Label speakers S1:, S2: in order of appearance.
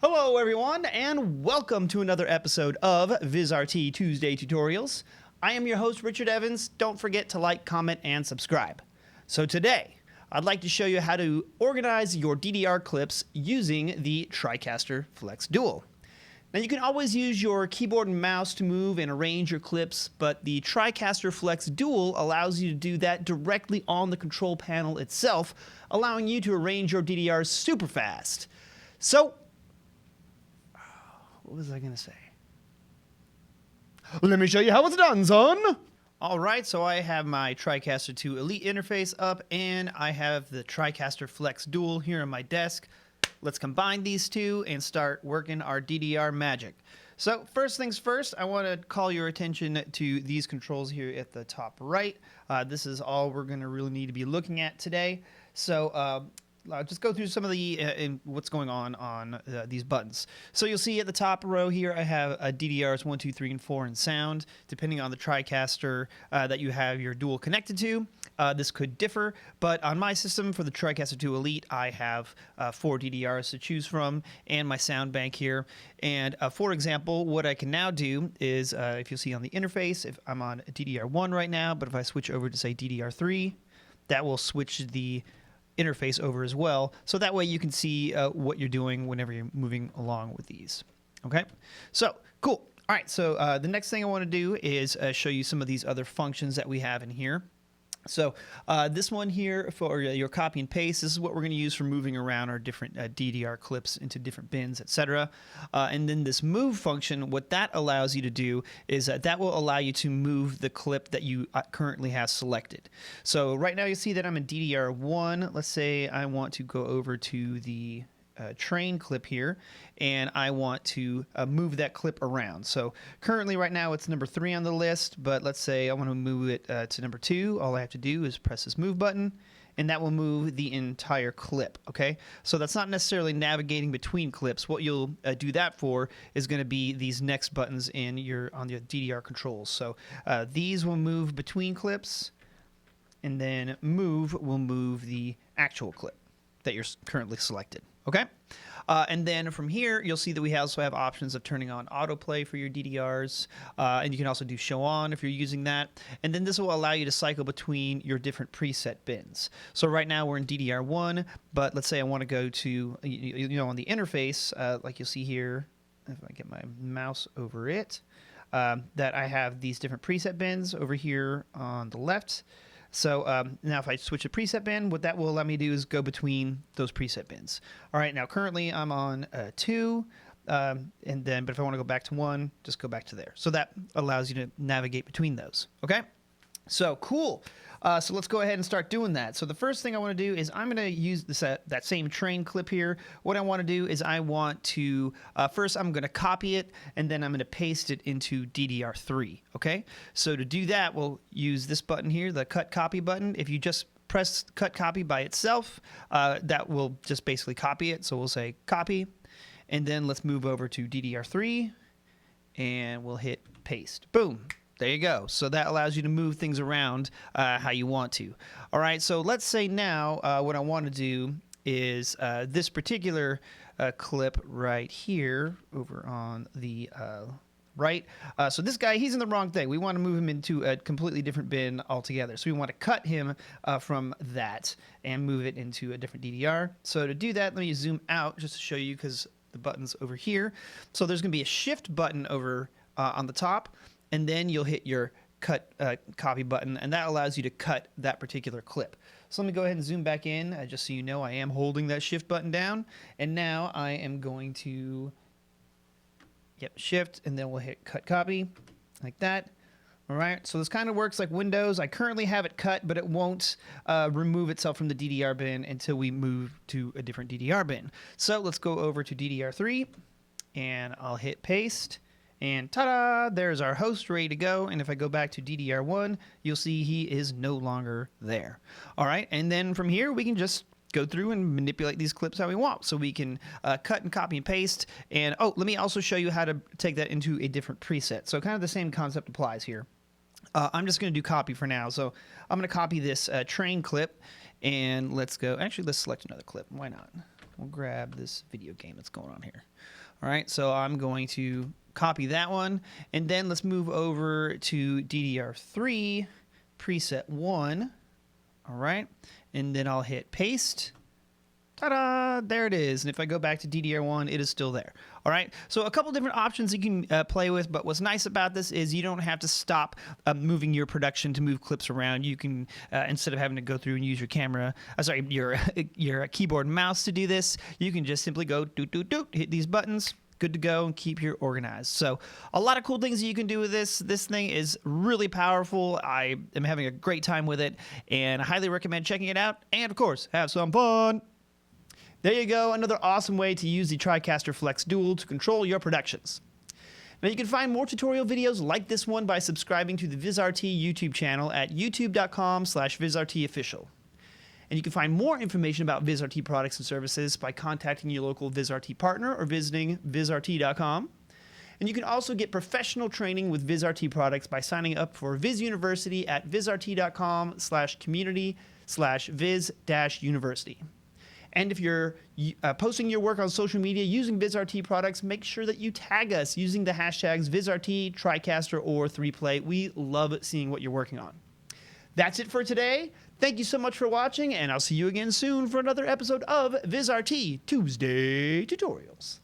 S1: Hello everyone, and welcome to another episode of Vizrt Tuesday Tutorials. I am your host, Richard Evans. Don't forget to like, comment, and subscribe. So today, I'd like to show you how to organize your DDR clips using the TriCaster Flex Dual. Now you can always use your keyboard and mouse to move and arrange your clips, but the TriCaster Flex Dual allows you to do that directly on the control panel itself, allowing you to arrange your DDRs super fast. So, what was I going to say? Let me show you how it's done, son. All right, so I have my TriCaster 2 Elite interface up, and I have the TriCaster Flex Dual here on my desk. Let's combine these two and start working our DDR magic. So first things first, I want to call your attention to these controls here at the top right. This is all we're going to really need to be looking at today. So I'll just go through some of the what's going on these buttons. So you'll see at the top row here, I have DDRs 1, 2, 3, and 4 in sound, depending on the TriCaster that you have your Dual connected to. This could differ, but on my system for the TriCaster 2 Elite, I have 4 DDRs to choose from and my sound bank here. And for example, what I can now do is, if you'll see on the interface, if I'm on DDR1 right now, but if I switch over to say DDR3, that will switch the interface over as well, so that way you can see what you're doing whenever you're moving along with these. Okay, so cool. All right, so the next thing I want to do is show you some of these other functions that we have in here. So this one here for your copy and paste, this is what we're going to use for moving around our different DDR clips into different bins, etc. And then this move function, what that allows you to do is that will allow you to move the clip that you currently have selected. So right now you see that I'm in DDR1. Let's say I want to go over to the train clip here, and I want to move that clip around. So currently right now it's number 3 on the list, but let's say I want to move it to number 2. All I have to do is press this move button, and that will move the entire clip. Okay, so that's not necessarily navigating between clips. What you'll do that for is going to be these next buttons on your DDR controls. So these will move between clips, and then move will move the actual clip that you're currently selected. Okay, and then from here, you'll see that we also have options of turning on autoplay for your DDRs, and you can also do show on if you're using that. And then this will allow you to cycle between your different preset bins. So right now we're in DDR1, but let's say I want to go to, on the interface, like you'll see here, if I get my mouse over it, that I have these different preset bins over here on the left. So now if I switch to preset bin, what that will allow me to do is go between those preset bins. All right, now currently I'm on 2, but if I want to go back to 1, just go back to there. So that allows you to navigate between those, okay? So cool. So let's go ahead and start doing that. So the first thing I want to do is I'm going to use this that same train clip here. What I want to do is I want to, first I'm going to copy it, and then I'm going to paste it into DDR3, okay? So to do that, we'll use this button here, the cut copy button. If you just press cut copy by itself, that will just basically copy it. So we'll say copy, and then let's move over to DDR3, and we'll hit paste. Boom. There you go. So that allows you to move things around how you want to. All right, so let's say now what I want to do is this particular clip right here over on the right. So this guy, he's in the wrong thing. We want to move him into a completely different bin altogether. So we want to cut him from that and move it into a different DDR. So to do that, let me zoom out just to show you because the button's over here. So there's going to be a shift button over on the top, and then you'll hit your cut copy button, and that allows you to cut that particular clip. So let me go ahead and zoom back in, just so you know I am holding that shift button down, and now I am going to shift, and then we'll hit cut copy like that. All right, so this kind of works like Windows. I currently have it cut, but it won't remove itself from the DDR bin until we move to a different DDR bin. So let's go over to DDR3, and I'll hit paste. And ta-da, there's our host ready to go. And if I go back to DDR1, you'll see he is no longer there. All right, and then from here, we can just go through and manipulate these clips how we want. So we can cut and copy and paste. And oh, let me also show you how to take that into a different preset. So kind of the same concept applies here. I'm just going to do copy for now. So I'm going to copy this train clip, and let's go. Actually, let's select another clip. Why not? we'll grab this video game that's going on here. All right, so I'm going to copy that one, and then let's move over to DDR3 preset 1. All right, and then I'll hit paste. Ta-da! There it is. And if I go back to DDR1, it is still there. All right. So a couple different options you can play with, but what's nice about this is you don't have to stop moving your production to move clips around. You can, instead of having to go through and use your camera, your keyboard and mouse to do this, you can just simply go doot, doot, doot, hit these buttons. Good to go, and keep your organized. So a lot of cool things that you can do with this. This thing is really powerful. I am having a great time with it, and I highly recommend checking it out. And of course, have some fun. There you go, another awesome way to use the TriCaster Flex Dual to control your productions. Now you can find more tutorial videos like this one by subscribing to the Vizrt YouTube channel at youtube.com/VizRTofficial. And you can find more information about Vizrt products and services by contacting your local Vizrt partner or visiting Vizrt.com. And you can also get professional training with Vizrt products by signing up for Viz University at Vizrt.com/community/Viz-University. And if you're posting your work on social media using Vizrt products, make sure that you tag us using the hashtags Vizrt, TriCaster, or 3Play. We love seeing what you're working on. That's it for today. Thank you so much for watching, and I'll see you again soon for another episode of Viz Tuesday Tutorials.